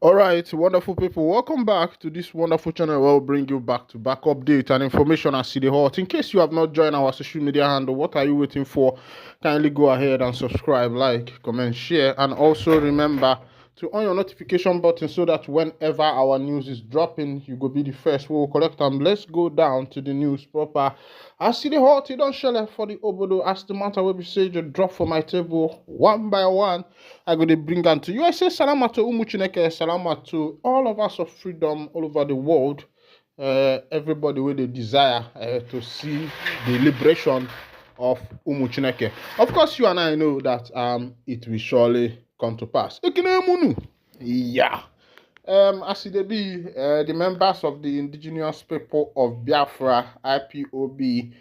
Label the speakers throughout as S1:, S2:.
S1: All right, wonderful people, welcome back to this wonderful channel where we'll bring you back to back update and information as City Hot. In case you have not joined our social media handle, what are you waiting for? Kindly go ahead and subscribe, like, comment, share, and also remember to on your notification button so that whenever our news is dropping, you go be the first. We will collect them. Let's go down to the news proper. As City Hot, you don't share for the obodo. As the matter will be said, you drop for my table one by one. I go to bring them to you. I say salama to Umuchineke, salama to all of us of freedom all over the world. Everybody with the desire to see the liberation of Umuchineke. Of course, you and I know that it will surely come to pass. Yeah. As it be, the members of the indigenous people of Biafra, IPOB,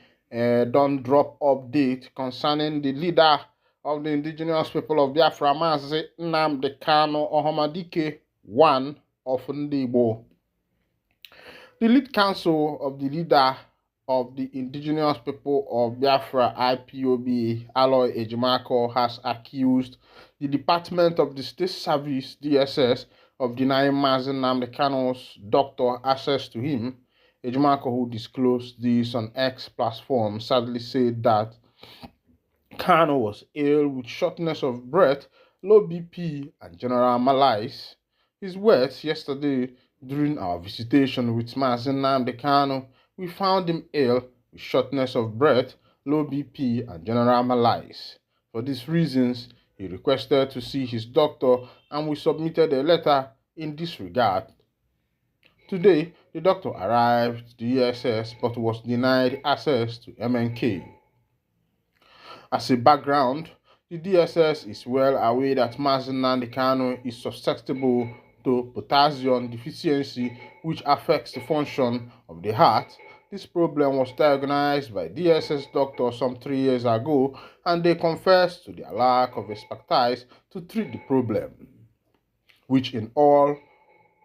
S1: don't drop update concerning the leader of the indigenous people of Biafra, Mazi Nnamdi Kanu Ohamadike, one of Ndibo. The lead counsel of the leader of the indigenous people of Biafra, IPOB, Aloy Ejimako, has accused the Department of the State Service, DSS, of denying Mazi Nnamdi Kanu's doctor access to him. Ejimako, who disclosed this on X platform, sadly said that Kanu was ill with shortness of breath, low BP, and general malaise. His words yesterday during our visitation with Mazi Nnamdi Kanu, we found him ill with shortness of breath, low BP, and general malaise. For these reasons, he requested to see his doctor and we submitted a letter in this regard. Today, the doctor arrived to the ESS but was denied access to MNK. As a background, the DSS is well aware that Mazi Nnamdi Kanu is susceptible to potassium deficiency, which affects the function of the heart. This problem was diagnosed by DSS doctors some 3 years ago, and they confessed to their lack of expertise to treat the problem, which in all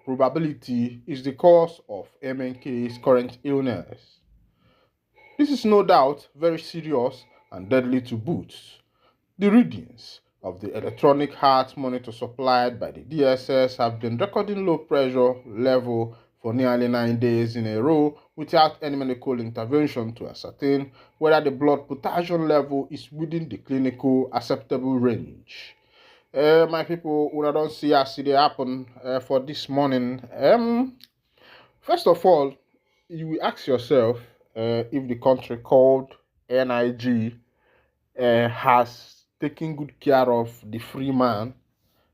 S1: probability is the cause of MNK's current illness. This is no doubt very serious and deadly to boot. The readings of the electronic heart monitor supplied by the DSS have been recording low pressure level for nearly 9 days in a row without any medical intervention to ascertain whether the blood potassium level is within the clinical acceptable range. My people, when I don't see as it happen for this morning, first of all, you will ask yourself if the country called NIG has taken good care of the free man,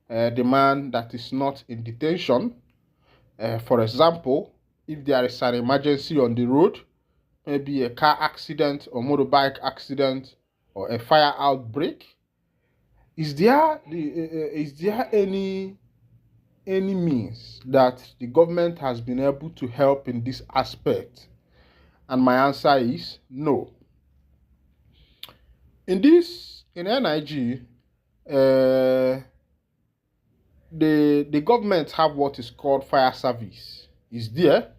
S1: the man that is not in detention. For example, if there is an emergency on the road, maybe a car accident or motorbike accident or a fire outbreak, is there any means that the government has been able to help in this aspect? And my answer is no. In NIG, the government have what is called fire service. Is there?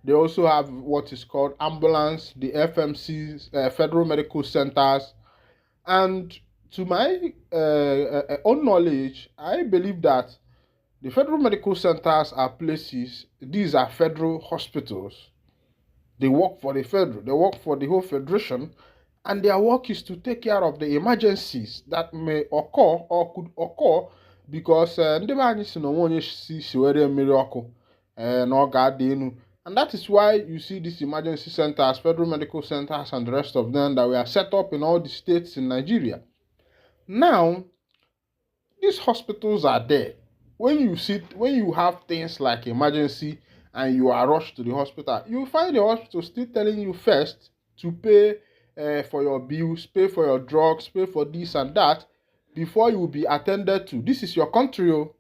S1: They also have what is called ambulance, the FMCs, federal medical centers, and to my own knowledge, I believe that the federal medical centers are places. These are federal hospitals. They work for the federal. They work for the whole federation, and their work is to take care of the emergencies that may occur or could occur because ndị be anyị si na onwe onye si were mmiri ọkụ na ọ ga-adị enu. And that is why you see these emergency centers, federal medical centers, and the rest of them that were set up in all the states in Nigeria. Now, these hospitals are there. When you have things like emergency and you are rushed to the hospital, you find the hospital still telling you first to pay for your bills, pay for your drugs, pay for this and that before you will be attended to. This is your country. Oh.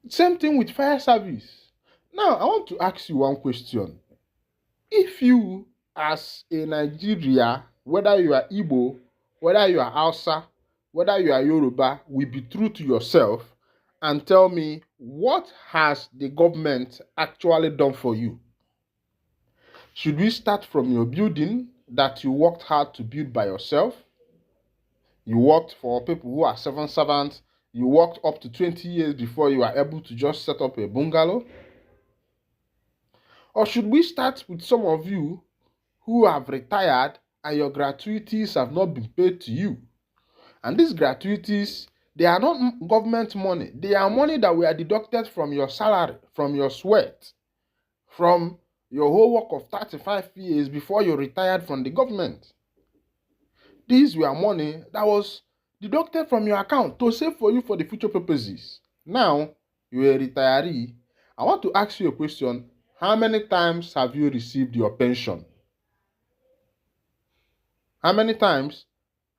S1: Same thing with fire service. Now, I want to ask you one question. If you, as a Nigeria, whether you are Igbo, whether you are Hausa, whether you are Yoruba, will be true to yourself and tell me what has the government actually done for you? Should we start from your building that you worked hard to build by yourself? You worked for people who are civil servants You worked up to 20 years before you are able to just set up a bungalow? Or should we start with some of you who have retired and your gratuities have not been paid to you? And these gratuities, they are not government money. They are money that were deducted from your salary, from your sweat, from your whole work of 35 years before you retired from the government. These were money that was deducted from your account to save for you for the future purposes. Now, you're a retiree. I want to ask you a question. How many times have you received your pension? How many times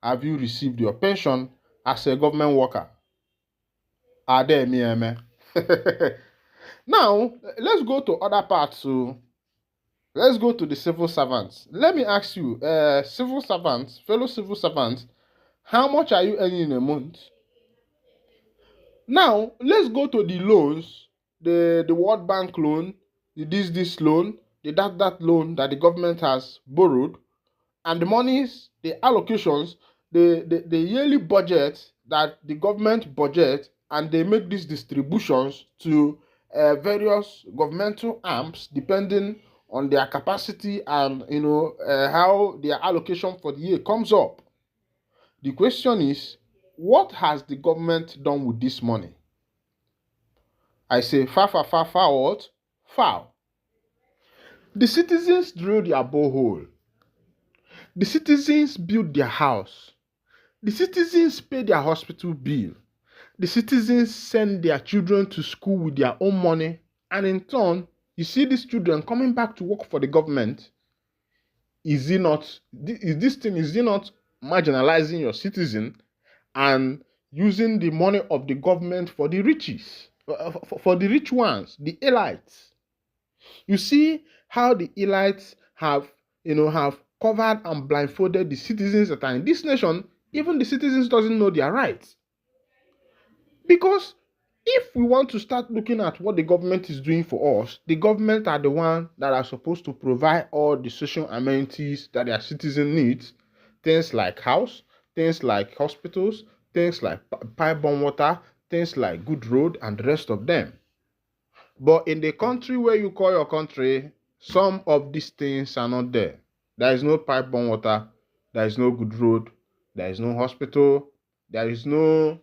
S1: have you received your pension as a government worker? Are there me? Now, let's go to other parts. So, let's go to the civil servants. Let me ask you, civil servants, fellow civil servants, how much are you earning in a month? Now, let's go to the loans, the World Bank loan, the this loan, the that loan that the government has borrowed, and the monies, the allocations, the yearly budget that the government budget, and they make these distributions to various governmental arms depending on their capacity and how their allocation for the year comes up. The question is, what has the government done with this money? I say, what? Foul. The citizens drill their borehole. The citizens build their house. The citizens pay their hospital bill. The citizens send their children to school with their own money. And in turn, you see these children coming back to work for the government. Is it not marginalizing your citizen and using the money of the government for the riches, for the rich ones, the elites? You see how the elites have covered and blindfolded the citizens that are in this nation. Even the citizens doesn't know their rights. Because if we want to start looking at what the government is doing for us, the government are the ones that are supposed to provide all the social amenities that their citizen needs. Things like house, things like hospitals, things like pipe-borne water, things like good road, and the rest of them. But in the country where you call your country, some of these things are not there. There is no pipe-borne water, there is no good road, there is no hospital, there is no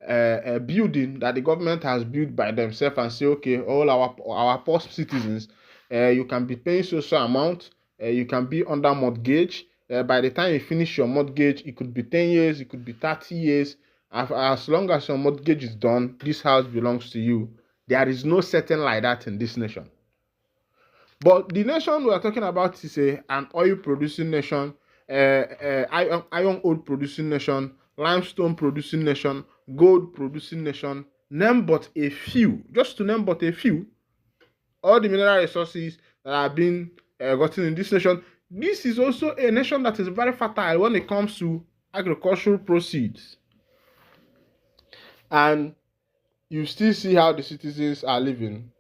S1: a building that the government has built by themselves and say, okay, all our poor citizens, you can be paying social amount, you can be under mortgage. By the time you finish your mortgage, it could be 10 years, it could be 30 years. As long as your mortgage is done, this house belongs to you. There is no setting like that in this nation. But the nation we are talking about is an oil-producing nation, iron ore producing nation, limestone producing nation, gold producing nation. Name but a few. Just to name but a few. All the mineral resources that are being gotten in this nation. This is also a nation that is very fertile when it comes to agricultural proceeds. And you still see how the citizens are living.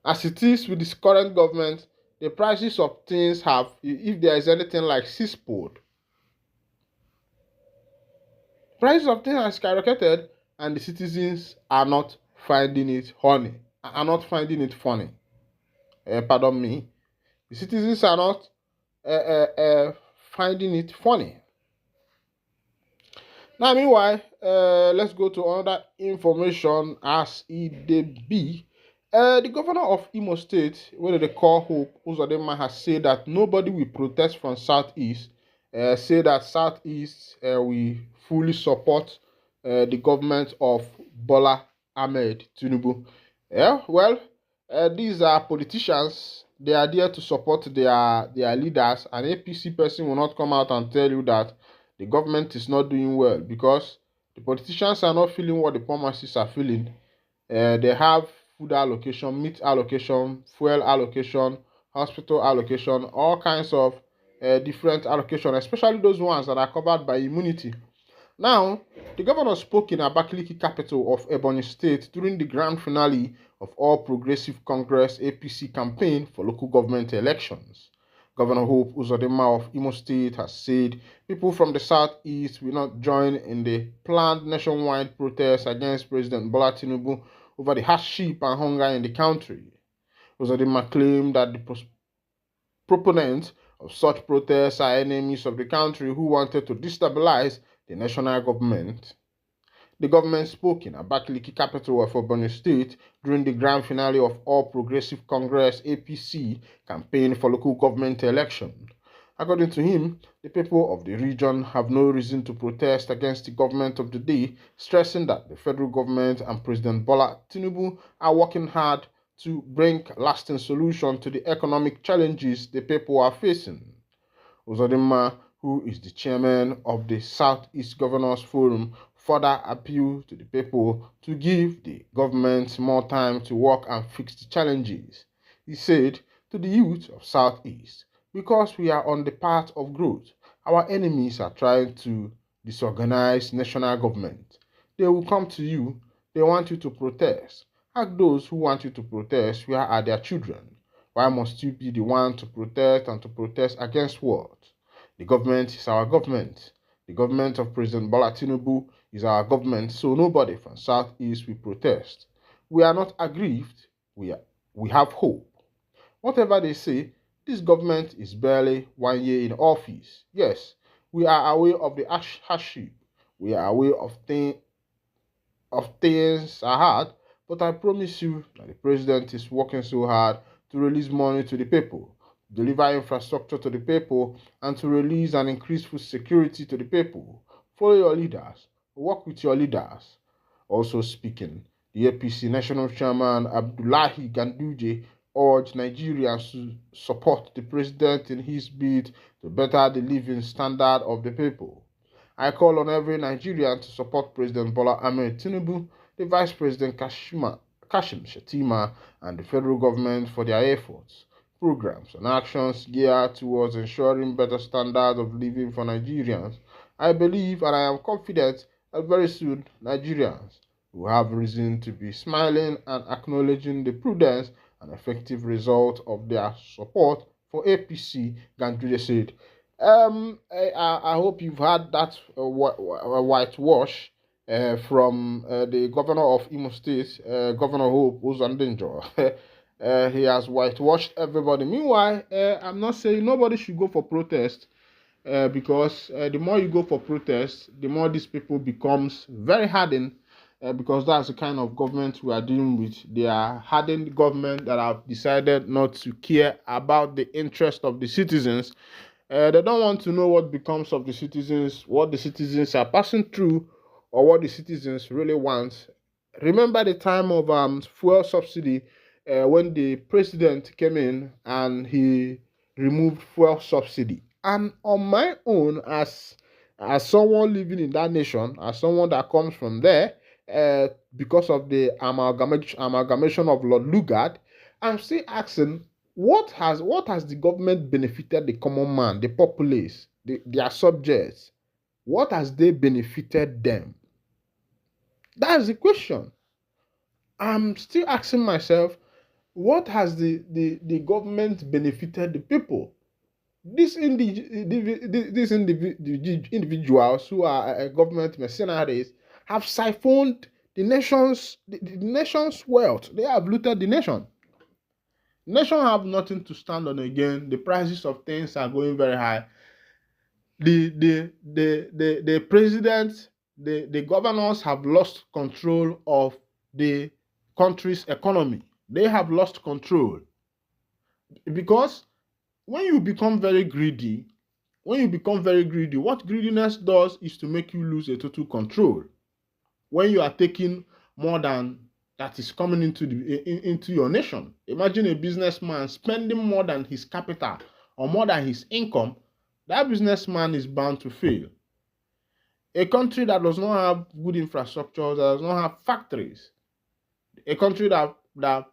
S1: As it is with this current government, the prices of things have, if there is anything like seafood, prices of things are skyrocketed, and the citizens are not finding it funny. Pardon me. The citizens are not finding it funny. Now, meanwhile, let's go to another information as it be. The governor of Imo State, whether they call Hope Uzodinma, has said that nobody will protest from Southeast. Say that Southeast will fully support the government of Bola Ahmed Tinubu. Yeah, well, these are politicians. They are there to support their leaders. An APC person will not come out and tell you that the government is not doing well because the politicians are not feeling what the poor masses are feeling. They have food allocation, meat allocation, fuel allocation, hospital allocation, all kinds of different allocation, especially those ones that are covered by immunity. Now, the governor spoke in Abakaliki, capital of Ebonyi State, during the grand finale of All Progressive Congress APC campaign for local government elections. Governor Hope Uzodinma of Imo State has said people from the southeast will not join in the planned nationwide protest against President Bola Tinubu over the hardship and hunger in the country. Uzodinma claimed that the proponents of such protests are enemies of the country who wanted to destabilize the national government. The government spoke in Abakaliki, capital of Ebonyi State, during the grand finale of All Progressive Congress (APC) campaign for local government election. According to him, the people of the region have no reason to protest against the government of the day, stressing that the federal government and President Bola Tinubu are working hard to bring lasting solution to the economic challenges the people are facing. Uzodinma, who is the chairman of the Southeast Governors Forum, further appealed to the people to give the government more time to work and fix the challenges. He said to the youth of Southeast, because we are on the path of growth, our enemies are trying to disorganize national government. They will come to you, they want you to protest. Ask those who want you to protest, where are their children? Why must you be the one to protest and to protest against what? The government is our government. The government of President Bola Tinubu is our government, so nobody from Southeast will protest. We are not aggrieved, we have hope. Whatever they say, this government is barely 1 year in office. Yes, we are aware of the hardship. We are aware of things are hard, but I promise you that the president is working so hard to release money to the people, deliver infrastructure to the people, and to release and increase food security to the people. Follow your leaders, work with your leaders. Also speaking, the APC National Chairman Abdullahi Ganduje urged Nigerians to support the president in his bid to better the living standard of the people. I call on every Nigerian to support President Bola Ahmed Tinubu, the Vice President Kashim Shettima, and the federal government for their efforts, programs, and actions geared towards ensuring better standards of living for Nigerians. I believe and I am confident that very soon Nigerians will have reason to be smiling and acknowledging the prudence and effective result of their support for APC, Ganduje said. I hope you've had that whitewash from the governor of Imo State, Governor Hope Uzodinma. He has whitewashed everybody. Meanwhile, I'm not saying nobody should go for protest because the more you go for protest, the more these people becomes very hardened because that's the kind of government we are dealing with. They are hardened government that have decided not to care about the interest of the citizens. They don't want to know what becomes of the citizens, what the citizens are passing through, or what the citizens really want. Remember the time of fuel subsidy when the president came in and he removed fuel subsidy. And on my own, as someone living in that nation, as someone that comes from there, because of the amalgamation of Lord Lugard, I'm still asking, what has the government benefited the common man, the populace, their subjects? What has they benefited them? That's the question. I'm still asking myself, what has the government benefited the people? These individuals who are government mercenaries have siphoned the nation's wealth. They have looted the nation. Nation have nothing to stand on again. The prices of things are going very high. The president, the governors have lost control of the country's economy. They have lost control because when you become very greedy, what greediness does is to make you lose a total control. When you are taking more than that is coming into your nation. Imagine a businessman spending more than his capital or more than his income. That businessman is bound to fail. A country that does not have good infrastructure, that does not have factories, a country that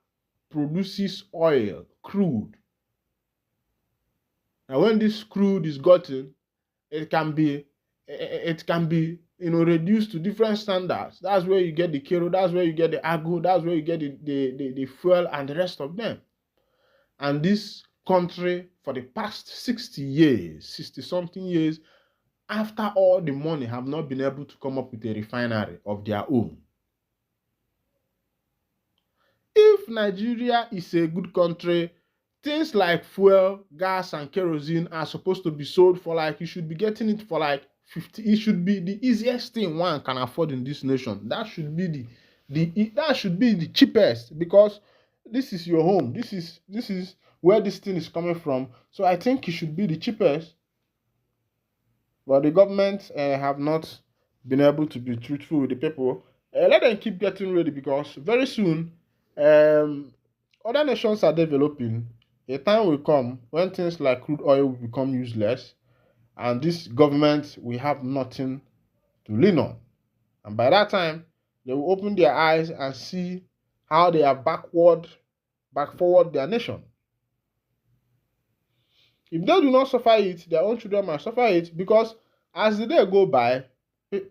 S1: produces oil, crude. Now, when this crude is gotten, it can be reduced to different standards. That's where you get the kero, that's where you get the agro, that's where you get the fuel and the rest of them. And this country for the past 60 years, 60-something years, after all the money have not been able to come up with a refinery of their own. If Nigeria is a good country, things like fuel, gas, and kerosene are supposed to be sold for like, you should be getting it for like 50. It should be the easiest thing one can afford in this nation. That should be the cheapest, because this is your home. This is where this thing is coming from. So I think it should be the cheapest. But the government have not been able to be truthful with the people. Let them keep getting ready, because very soon other nations are developing. A time will come when things like crude oil will become useless, and this government will have nothing to lean on. And by that time, they will open their eyes and see how they have back forward their nation. If they do not suffer it, their own children might suffer it, because as the day go by,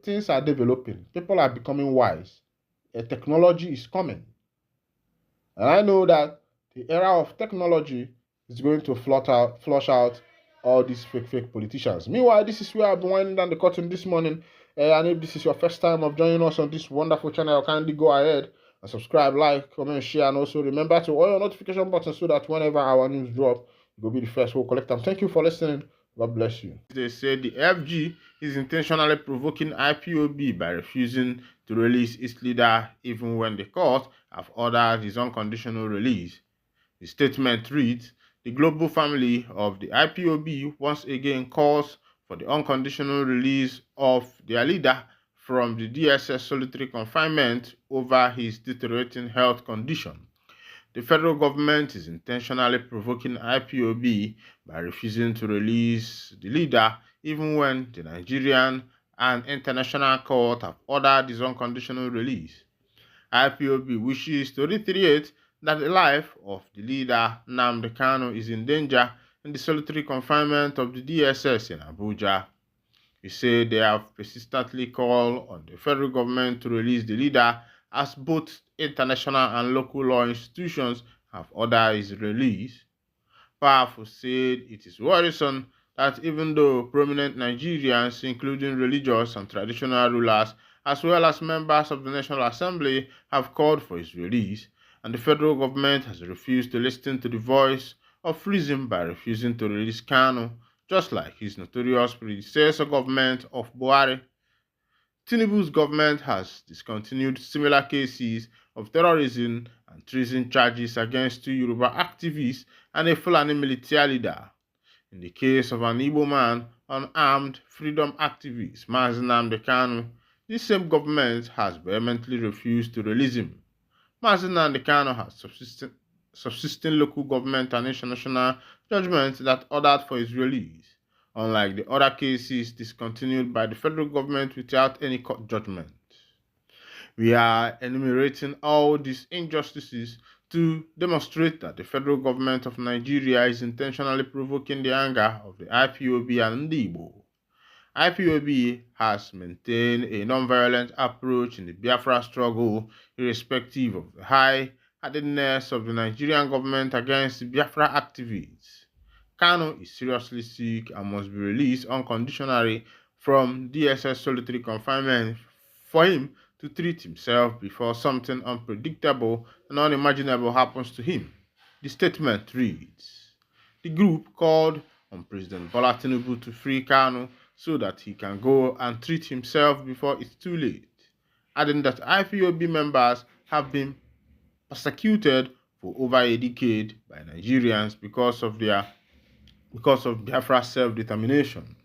S1: things are developing. People are becoming wise. Technology is coming. And I know that the era of technology is going to flush out all these fake politicians. Meanwhile, this is where I've been winding down the curtain this morning. And if this is your first time of joining us on this wonderful channel, kindly go ahead and subscribe, like, comment, share, and also remember to on your notification button so that whenever our news drop, you'll be the first who collect them. Thank you for listening. God bless you. They say the FG is intentionally provoking IPOB by refusing to release its leader even when the court have ordered his unconditional release. The statement reads, the global family of the IPOB once again calls for the unconditional release of their leader from the DSS solitary confinement over his deteriorating health condition. The federal government is intentionally provoking IPOB by refusing to release the leader even when the Nigerian and international court have ordered his unconditional release. IPOB wishes to reiterate that the life of the leader Nnamdi Kanu is in danger in the solitary confinement of the DSS in Abuja. He said they have persistently called on the federal government to release the leader, as both international and local law institutions have ordered his release. Powerful said it is worrisome that even though prominent Nigerians, including religious and traditional rulers, as well as members of the National Assembly, have called for his release, and the federal government has refused to listen to the voice of reason by refusing to release Kanu, just like his notorious predecessor government of Buhari. Tinubu's government has discontinued similar cases of terrorism and treason charges against 2 Yoruba activists and a Fulani military leader. In the case of an Igbo man, unarmed freedom activist Mazi Nnamdi Kanu, this same government has vehemently refused to release him. Mazi Nnamdi Kanu has subsisting local government and international judgment that ordered for his release, unlike the other cases discontinued by the federal government without any court judgment. We are enumerating all these injustices to demonstrate that the federal government of Nigeria is intentionally provoking the anger of the IPOB and Igbo. IPOB has maintained a non-violent approach in the Biafra struggle, irrespective of the high-handedness of the Nigerian government against the Biafra activists. Kanu is seriously sick and must be released unconditionally from DSS solitary confinement for him to treat himself before something unpredictable and unimaginable happens to him. The statement reads, the group called on President Bola Tinubu to free Kanu so that he can go and treat himself before it's too late, adding that IPOB members have been persecuted for over a decade by Nigerians because of Biafra self-determination.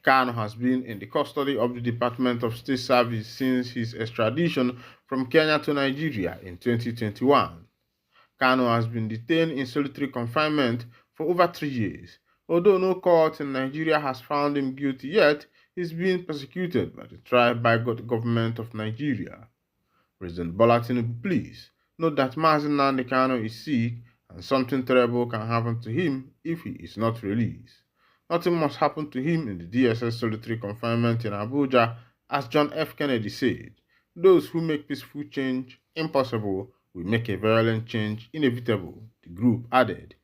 S1: Kanu has been in the custody of the Department of State Service since his extradition from Kenya to Nigeria in 2021. Kanu has been detained in solitary confinement for over 3 years. Although no court in Nigeria has found him guilty yet, he is being persecuted by the tribe-by-God government of Nigeria. President Bola Tinubu, please note that Mazi Nnamdi Kanu is sick and something terrible can happen to him if he is not released. Nothing must happen to him in the DSS solitary confinement in Abuja, as John F. Kennedy said. Those who make peaceful change impossible will make a violent change inevitable, the group added.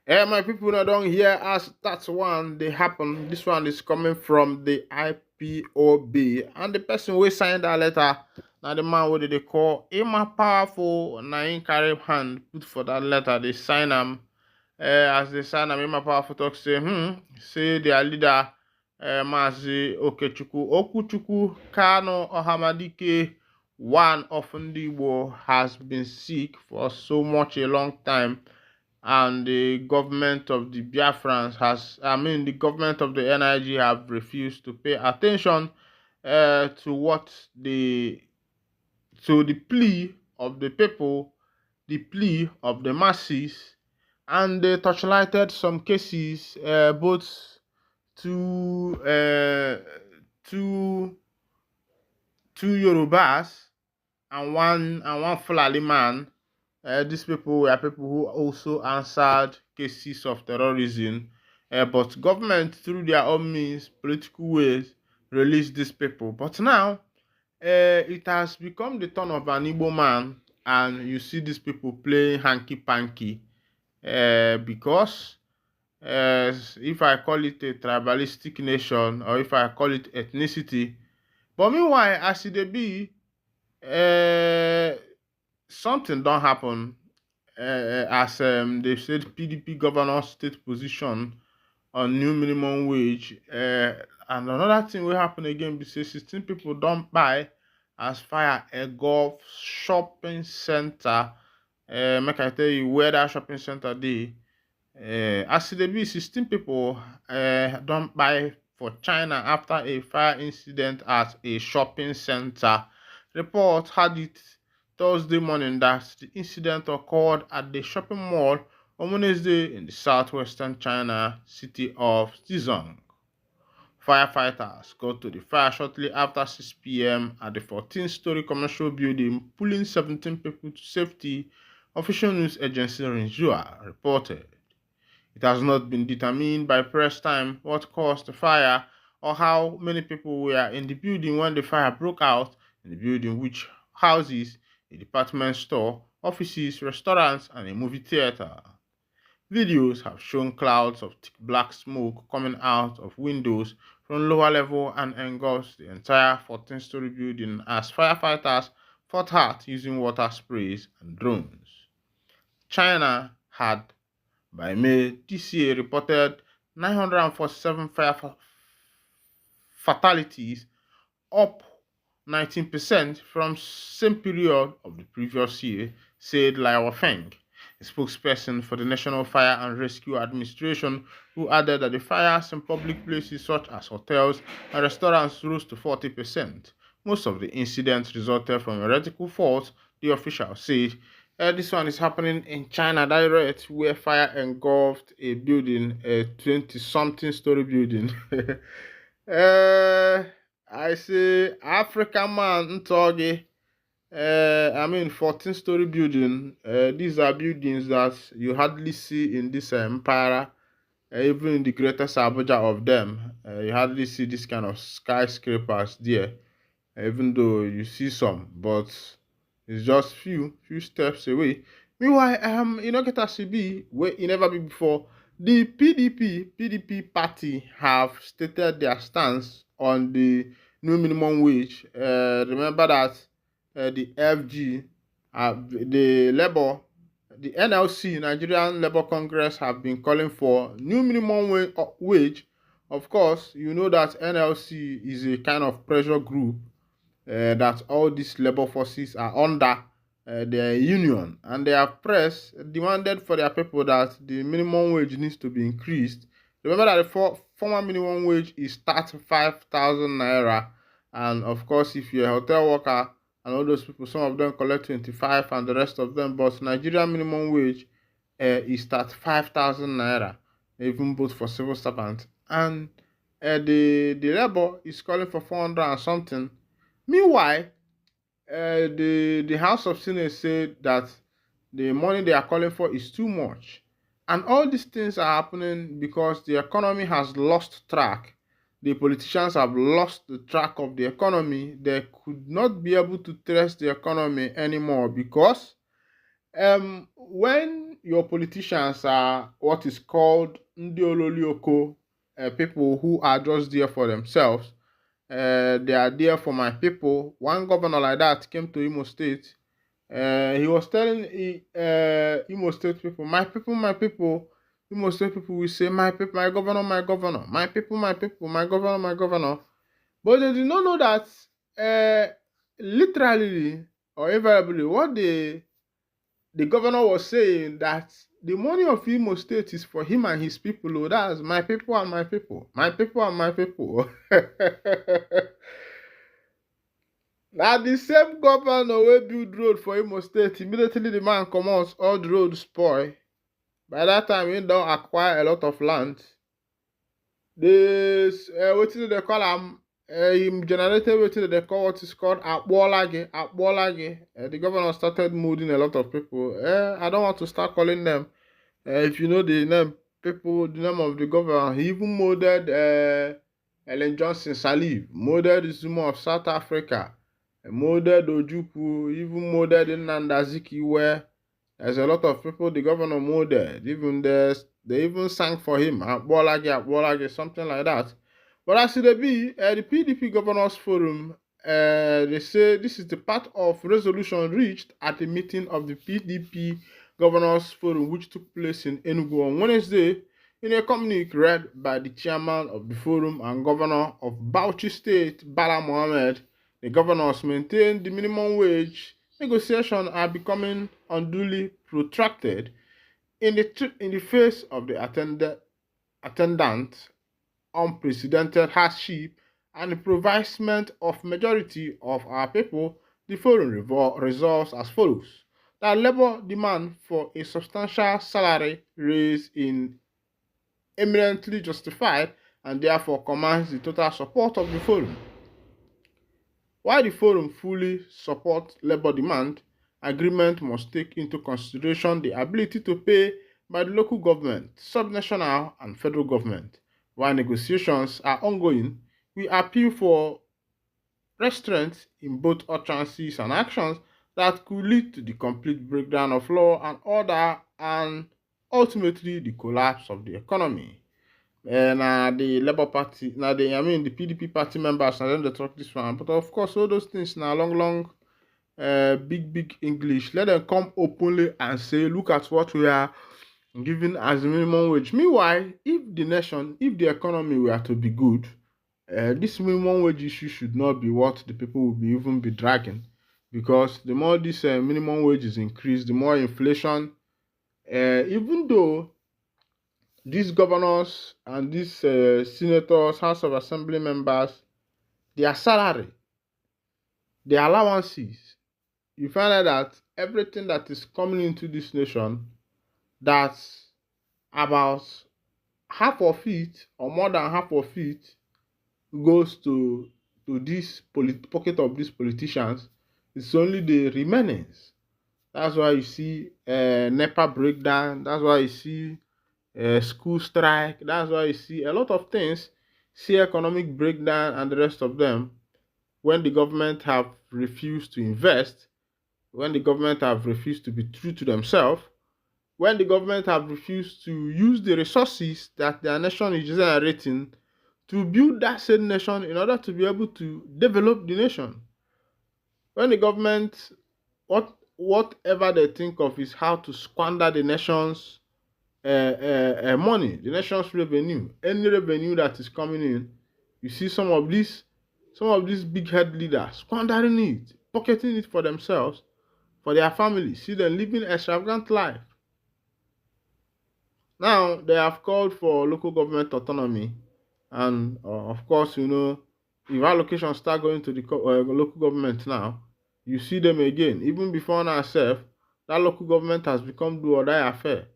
S1: My people now don't hear as that's one they happen. This one is coming from the IPOB, and the person who signed that letter. Now the man what they call him a powerful na in carry hand put for that letter. They sign him. As they sign him, him a powerful talk say say their leader Mazi Okechukwu Okuchukwu Kano Ohamadike, one of Ndibo, has been sick for so much a long time, and the government of the Biafrans the government of the NIG have refused to pay attention to what the plea of the people, the plea of the masses, and they touchlighted some cases, both two two Yorubas and one Fulani man. These people were people who also answered cases of terrorism, but government, through their own means, political ways, released these people. But now, it has become the turn of an Igbo man, and you see these people playing hanky-panky, because if I call it a tribalistic nation, or if I call it ethnicity, but meanwhile, as it be, something don't happen, as they said PDP governor state position on new minimum wage, and another thing will happen again be say 16 people don't buy as fire a golf shopping center. Make I tell you where that shopping center dey. As it be 16 people don't buy for China after a fire incident at a shopping center. Report had it Thursday morning that the incident occurred at the shopping mall on Wednesday in the southwestern China city of Zhejiang. Firefighters got to the fire shortly after 6 p.m. at the 14-story commercial building, pulling 17 people to safety, official news agency Rinjua reported. It has not been determined by press time what caused the fire or how many people were in the building when the fire broke out in the building, which houses a department store, offices, restaurants, and a movie theater. Videos have shown clouds of thick black smoke coming out of windows from lower level and engulfs the entire 14-story building as firefighters fought hard using water sprays and drones. China had, by May this year, reported 947 fire fatalities, up 19% from same period of the previous year, said Liao Feng, a spokesperson for the National Fire and Rescue Administration, who added that the fires in public places such as hotels and restaurants rose to 40%. Most of the incidents resulted from electrical faults, the official said. This one is happening in China direct, where fire engulfed a building, a 20-something story building. I say African man Ntoge. 14-story building. These are buildings that you hardly see in this empire. Even in the greatest Abuja of them, you hardly see this kind of skyscrapers there. Even though you see some, but it's just few steps away. Meanwhile, get a CB where it never be before. The PDP party have stated their stance on the new minimum wage. Remember that the FG, the NLC, Nigerian Labour Congress, have been calling for new minimum wage. Of course, you know that NLC is a kind of pressure group that all these labor forces are under their union, and they have demanded for their people that the minimum wage needs to be increased. Remember that the former minimum wage is 35,000 naira, and of course, if you're a hotel worker and all those people, some of them collect 25 and the rest of them, but Nigerian minimum wage is 35,000 naira, even both for civil servants, and the labor is calling for 400 and something. Meanwhile, the House of Senate said that the money they are calling for is too much. And all these things are happening because the economy has lost track. The politicians have lost the track of the economy. They could not be able to trace the economy anymore because when your politicians are what is called Ndi Ololioko, people who are just there for themselves. They are there for my people. One governor like that came to Imo State. He was telling Imo State people, my people, my people. Imo State people will say, my people, my governor, my governor. My people, my people, my governor, my governor. But they did not know that literally or invariably what the governor was saying that the money of Imo State is for him and his people. Oh, that's my people and my people. My people and my people. Now the same governor wey build road for Imo State, immediately the man comot, all the road spoil. By that time, he don acquire a lot of land. This wetin they call am, him generated wetin they call what is called Błáçk. The governor started moving a lot of people. I don't want to start calling them. If you know the name, people, the name of the governor, he even molded Ellen Johnson Sirleaf, molded Zuma of South Africa, molded Ojukwu, even molded Nnamdi Azikiwe. There's a lot of people the governor molded. Even they even sang for him, Błáçk, something like that. But as it be, the PDP Governors Forum, they say this is the part of resolution reached at the meeting of the PDP Governors Forum, which took place in Enugu on Wednesday. In a communique read by the chairman of the forum and governor of Bauchi State, Bala Mohammed, the governors maintained the minimum wage negotiations are becoming unduly protracted in the face of the attendant unprecedented hardship and the impoverishment of majority of our people. The forum resolves as follows: that labor demand for a substantial salary raise is eminently justified and therefore commands the total support of the forum. While the forum fully supports labor demand, agreement must take into consideration the ability to pay by the local government, subnational and federal government. While negotiations are ongoing, we appeal for restraint in both utterances and actions that could lead to the complete breakdown of law and order and ultimately the collapse of the economy. The Labour Party, the PDP party members, and then they talk this one. But of course, all those things now long, big English. Let them come openly and say, look at what we are giving as the minimum wage. Meanwhile, if the economy were to be good, this minimum wage issue should not be what the people will even be dragging, because the more this minimum wage is increased, the more inflation. Even though these governors and these senators, House of Assembly members, their salary, their allowances, you find out that everything that is coming into this nation, that's about half of it or more than half of it goes to this pocket of these politicians. It's only the remainings. That's why you see NEPA breakdown. That's why you see school strike. That's why you see a lot of things, see economic breakdown and the rest of them, when the government have refused to invest, when the government have refused to be true to themselves, when the government have refused to use the resources that their nation is generating to build that same nation in order to be able to develop the nation. When the government, whatever they think of is how to squander the nation's money, the nation's revenue, any revenue that is coming in. You see some of these big head leaders squandering it, pocketing it for themselves, for their families. See them living extravagant life. Now they have called for local government autonomy, and of course, if allocations start going to the local government now, you see them again. Even before now, that local government has become do or die affair,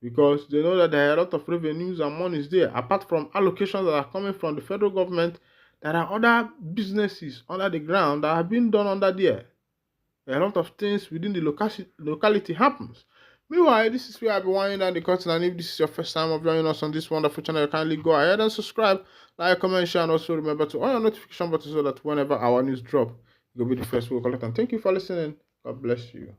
S1: because they know that there are a lot of revenues and monies there. Apart from allocations that are coming from the federal government, there are other businesses under the ground that have been done under there. A lot of things within the locality happens. Meanwhile, this is where I'll be winding down the curtain, and if this is your first time of joining us on this wonderful channel, kindly go ahead and subscribe, like, comment, share, and also remember to on your notification button so that whenever our news drop, you'll be the first to collect. And thank you for listening. God bless you.